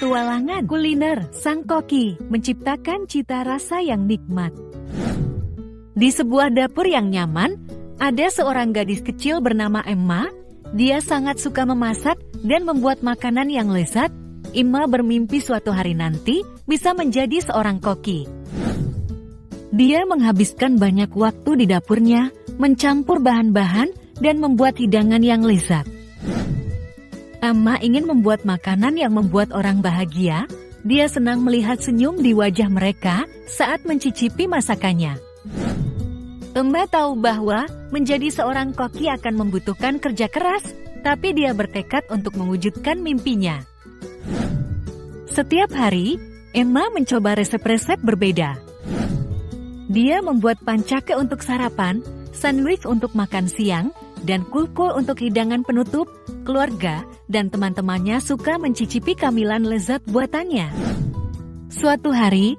petualangan kuliner, sang koki menciptakan cita rasa yang nikmat. Di sebuah dapur yang nyaman, ada seorang gadis kecil bernama Emma. Dia sangat suka memasak dan membuat makanan yang lezat. Emma bermimpi suatu hari nanti bisa menjadi seorang koki. Dia menghabiskan banyak waktu di dapurnya, mencampur bahan-bahan dan membuat hidangan yang lezat. Emma ingin membuat makanan yang membuat orang bahagia. Dia senang melihat senyum di wajah mereka saat mencicipi masakannya. Emma tahu bahwa menjadi seorang koki akan membutuhkan kerja keras, tapi dia bertekad untuk mewujudkan mimpinya. Setiap hari, Emma mencoba resep-resep berbeda. Dia membuat pancake untuk sarapan, sandwich untuk makan siang, dan kulkul untuk hidangan penutup. Keluarga dan teman-temannya suka mencicipi camilan lezat buatannya. Suatu hari,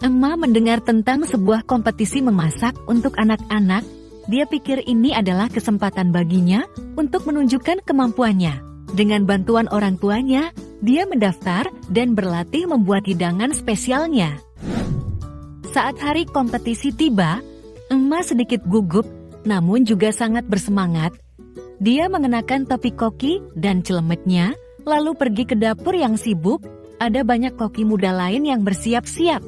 Emma mendengar tentang sebuah kompetisi memasak untuk anak-anak. Dia pikir ini adalah kesempatan baginya untuk menunjukkan kemampuannya. Dengan bantuan orang tuanya, dia mendaftar dan berlatih membuat hidangan spesialnya. Saat hari kompetisi tiba, Emma sedikit gugup, namun juga sangat bersemangat. Dia mengenakan topi koki dan celemetnya, lalu pergi ke dapur yang sibuk. Ada banyak koki muda lain yang bersiap-siap.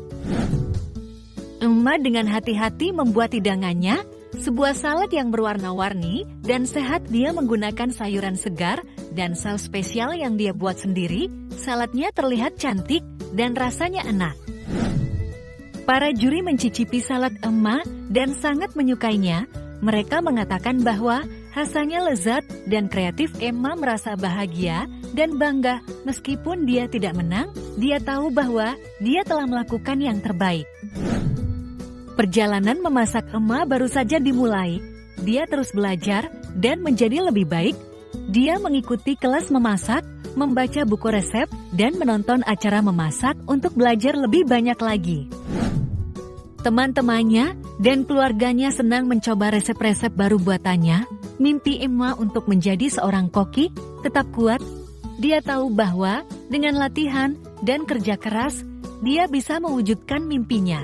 Emma dengan hati-hati membuat hidangannya, sebuah salad yang berwarna-warni dan sehat. Dia menggunakan sayuran segar dan saus spesial yang dia buat sendiri. Saladnya terlihat cantik dan rasanya enak. Para juri mencicipi salad Emma dan sangat menyukainya. Mereka mengatakan bahwa rasanya lezat dan kreatif. Emma merasa bahagia dan bangga. Meskipun dia tidak menang, dia tahu bahwa dia telah melakukan yang terbaik. Perjalanan memasak Emma baru saja dimulai. Dia terus belajar dan menjadi lebih baik. Dia mengikuti kelas memasak, membaca buku resep, dan menonton acara memasak untuk belajar lebih banyak lagi. Teman-temannya dan keluarganya senang mencoba resep-resep baru buatannya. Mimpi Emma untuk menjadi seorang koki tetap kuat. Dia tahu bahwa dengan latihan dan kerja keras, dia bisa mewujudkan mimpinya.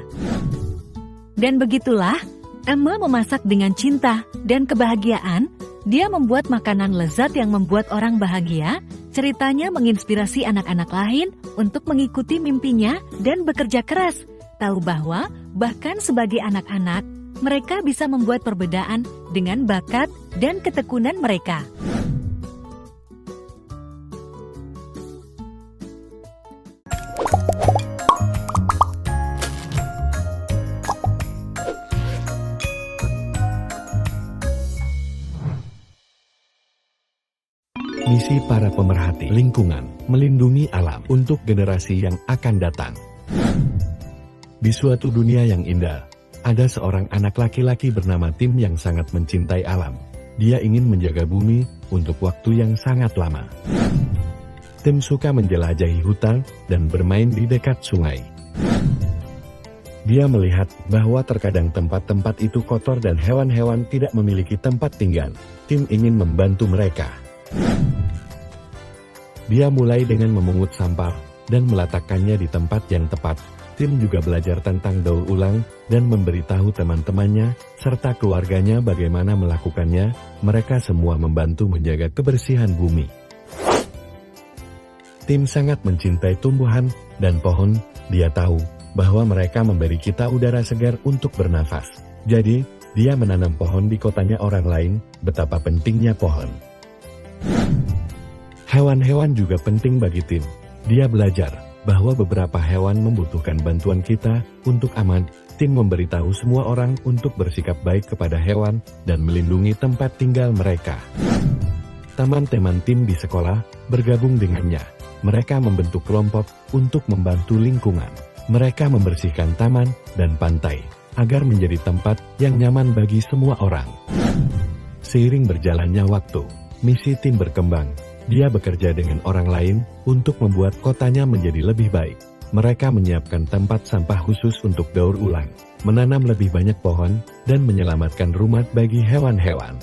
Dan begitulah, Emma memasak dengan cinta dan kebahagiaan. Dia membuat makanan lezat yang membuat orang bahagia. Ceritanya menginspirasi anak-anak lain untuk mengikuti mimpinya dan bekerja keras. Tahu bahwa bahkan sebagai anak-anak, mereka bisa membuat perbedaan dengan bakat dan ketekunan mereka. Misi para pemerhati lingkungan, melindungi alam untuk generasi yang akan datang. Di suatu dunia yang indah, ada seorang anak laki-laki bernama Tim yang sangat mencintai alam. Dia ingin menjaga bumi untuk waktu yang sangat lama. Tim suka menjelajahi hutan dan bermain di dekat sungai. Dia melihat bahwa terkadang tempat-tempat itu kotor dan hewan-hewan tidak memiliki tempat tinggal. Tim ingin membantu mereka. Dia mulai dengan memungut sampah dan meletakkannya di tempat yang tepat. Tim juga belajar tentang daur ulang dan memberitahu teman-temannya serta keluarganya bagaimana melakukannya. Mereka semua membantu menjaga kebersihan bumi. Tim sangat mencintai tumbuhan dan pohon. Dia tahu bahwa mereka memberi kita udara segar untuk bernafas. Jadi, dia menanam pohon di kotanya orang lain. Betapa pentingnya pohon. Hewan-hewan juga penting bagi Tim. Dia belajar bahwa beberapa hewan membutuhkan bantuan kita untuk aman. Tim memberitahu semua orang untuk bersikap baik kepada hewan dan melindungi tempat tinggal mereka. Teman-teman Tim di sekolah bergabung dengannya. Mereka membentuk kelompok untuk membantu lingkungan. Mereka membersihkan taman dan pantai agar menjadi tempat yang nyaman bagi semua orang. Seiring berjalannya waktu, misi Tim berkembang. Dia bekerja dengan orang lain untuk membuat kotanya menjadi lebih baik. Mereka menyiapkan tempat sampah khusus untuk daur ulang, menanam lebih banyak pohon, dan menyelamatkan rumah bagi hewan-hewan.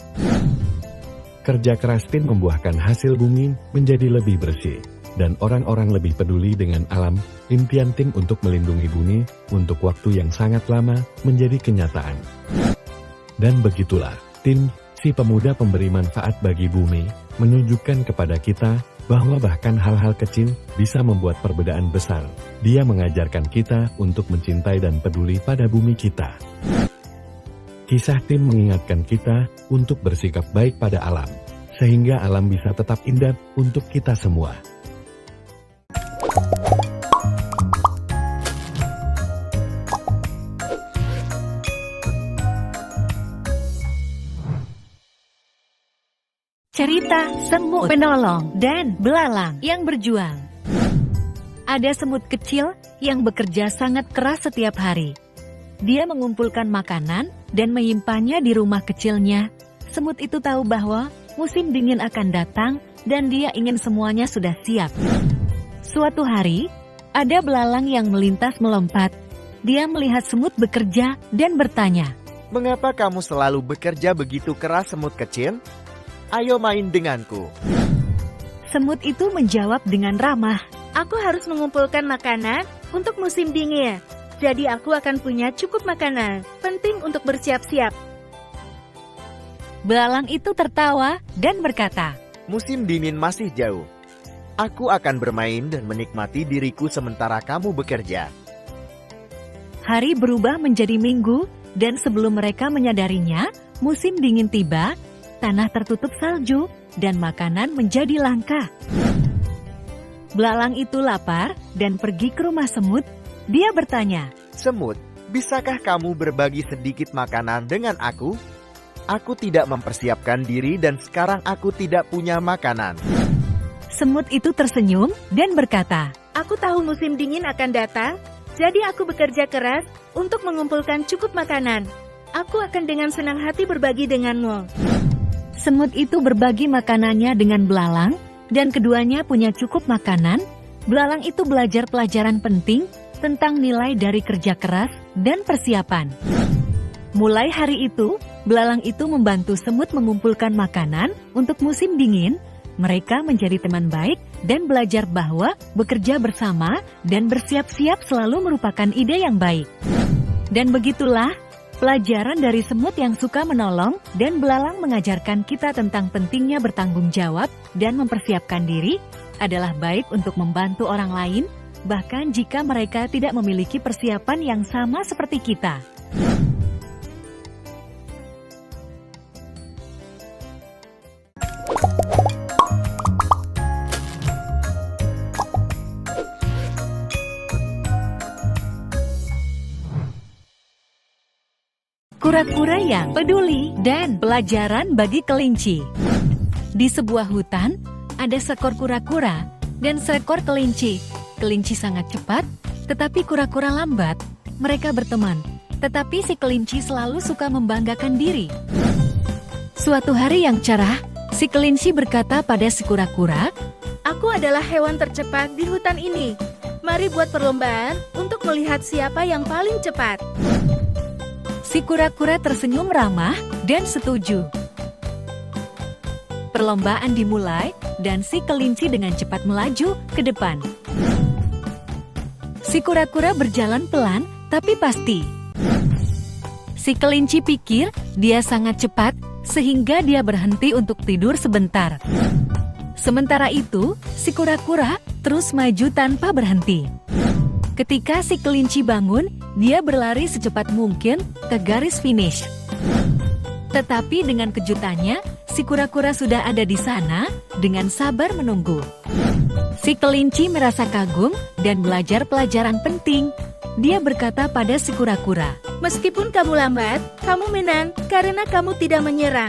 Kerja keras Tim membuahkan hasil bumi menjadi lebih bersih. dan orang-orang lebih peduli dengan alam. Impian Tim untuk melindungi bumi untuk waktu yang sangat lama menjadi kenyataan. Dan begitulah, Tim, si pemuda pemberi manfaat bagi bumi, menunjukkan kepada kita bahwa bahkan hal-hal kecil bisa membuat perbedaan besar. Dia mengajarkan kita untuk mencintai dan peduli pada bumi kita. Kisah Tim mengingatkan kita untuk bersikap baik pada alam, sehingga alam bisa tetap indah untuk kita semua. Cerita Semut Penolong dan Belalang yang berjuang. Ada semut kecil yang bekerja sangat keras setiap hari. Dia mengumpulkan makanan dan menyimpannya di rumah kecilnya. Semut itu tahu bahwa musim dingin akan datang dan dia ingin semuanya sudah siap. Suatu hari, ada belalang yang melintas melompat. Dia melihat semut bekerja dan bertanya, "Mengapa kamu selalu bekerja begitu keras, semut kecil? Ayo main denganku." Semut itu menjawab dengan ramah, Aku harus mengumpulkan makanan untuk musim dingin. Jadi aku akan punya cukup makanan. Penting untuk bersiap-siap. Belalang itu tertawa dan berkata, Musim dingin masih jauh. Aku akan bermain dan menikmati diriku sementara kamu bekerja. Hari berubah menjadi minggu, dan sebelum mereka menyadarinya, musim dingin tiba, tanah tertutup salju, dan makanan menjadi langka. Belalang itu lapar dan pergi ke rumah semut. Dia bertanya, Semut, bisakah kamu berbagi sedikit makanan dengan aku? Aku tidak mempersiapkan diri dan sekarang aku tidak punya makanan. Semut itu tersenyum dan berkata, Aku tahu musim dingin akan datang, jadi aku bekerja keras untuk mengumpulkan cukup makanan. Aku akan dengan senang hati berbagi denganmu. Semut itu berbagi makanannya dengan belalang, dan keduanya punya cukup makanan. Belalang itu belajar pelajaran penting tentang nilai dari kerja keras dan persiapan. Mulai hari itu, belalang itu membantu semut mengumpulkan makanan untuk musim dingin. Mereka menjadi teman baik dan belajar bahwa bekerja bersama dan bersiap-siap selalu merupakan ide yang baik. Dan begitulah, pelajaran dari semut yang suka menolong dan belalang mengajarkan kita tentang pentingnya bertanggung jawab dan mempersiapkan diri adalah baik untuk membantu orang lain, bahkan jika mereka tidak memiliki persiapan yang sama seperti kita. Kura-kura yang peduli dan pelajaran bagi kelinci. Di sebuah hutan, ada seekor kura-kura dan seekor kelinci. Kelinci sangat cepat, tetapi kura-kura lambat. Mereka berteman, tetapi si kelinci selalu suka membanggakan diri. Suatu hari yang cerah, si kelinci berkata pada si kura-kura, Aku adalah hewan tercepat di hutan ini. Mari buat perlombaan untuk melihat siapa yang paling cepat. Si kura-kura tersenyum ramah dan setuju. Perlombaan dimulai dan si kelinci dengan cepat melaju ke depan. Si kura-kura berjalan pelan tapi pasti. Si kelinci pikir dia sangat cepat sehingga dia berhenti untuk tidur sebentar. Sementara itu, si kura-kura terus maju tanpa berhenti. Ketika si kelinci bangun, dia berlari secepat mungkin ke garis finish. Tetapi dengan kejutannya, si kura-kura sudah ada di sana dengan sabar menunggu. Si kelinci merasa kagum dan belajar pelajaran penting. Dia berkata pada si kura-kura, Meskipun kamu lambat, kamu menang karena kamu tidak menyerah.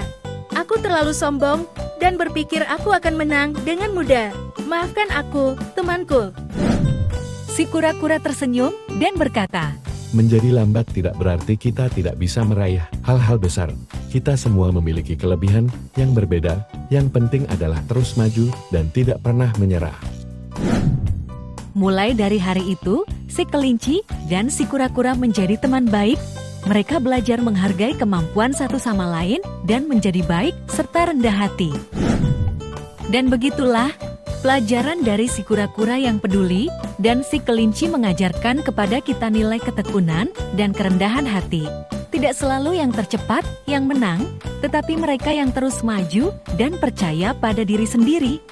Aku terlalu sombong dan berpikir aku akan menang dengan mudah. Maafkan aku, temanku. Si kura-kura tersenyum dan berkata, Menjadi lambat tidak berarti kita tidak bisa meraih hal-hal besar. Kita semua memiliki kelebihan yang berbeda. Yang penting adalah terus maju dan tidak pernah menyerah. Mulai dari hari itu, si kelinci dan si kura-kura menjadi teman baik. Mereka belajar menghargai kemampuan satu sama lain dan menjadi baik serta rendah hati. Dan begitulah, Pelajaran dari si kura-kura yang peduli dan si kelinci mengajarkan kepada kita nilai ketekunan dan kerendahan hati. Tidak selalu yang tercepat yang menang, tetapi mereka yang terus maju dan percaya pada diri sendiri.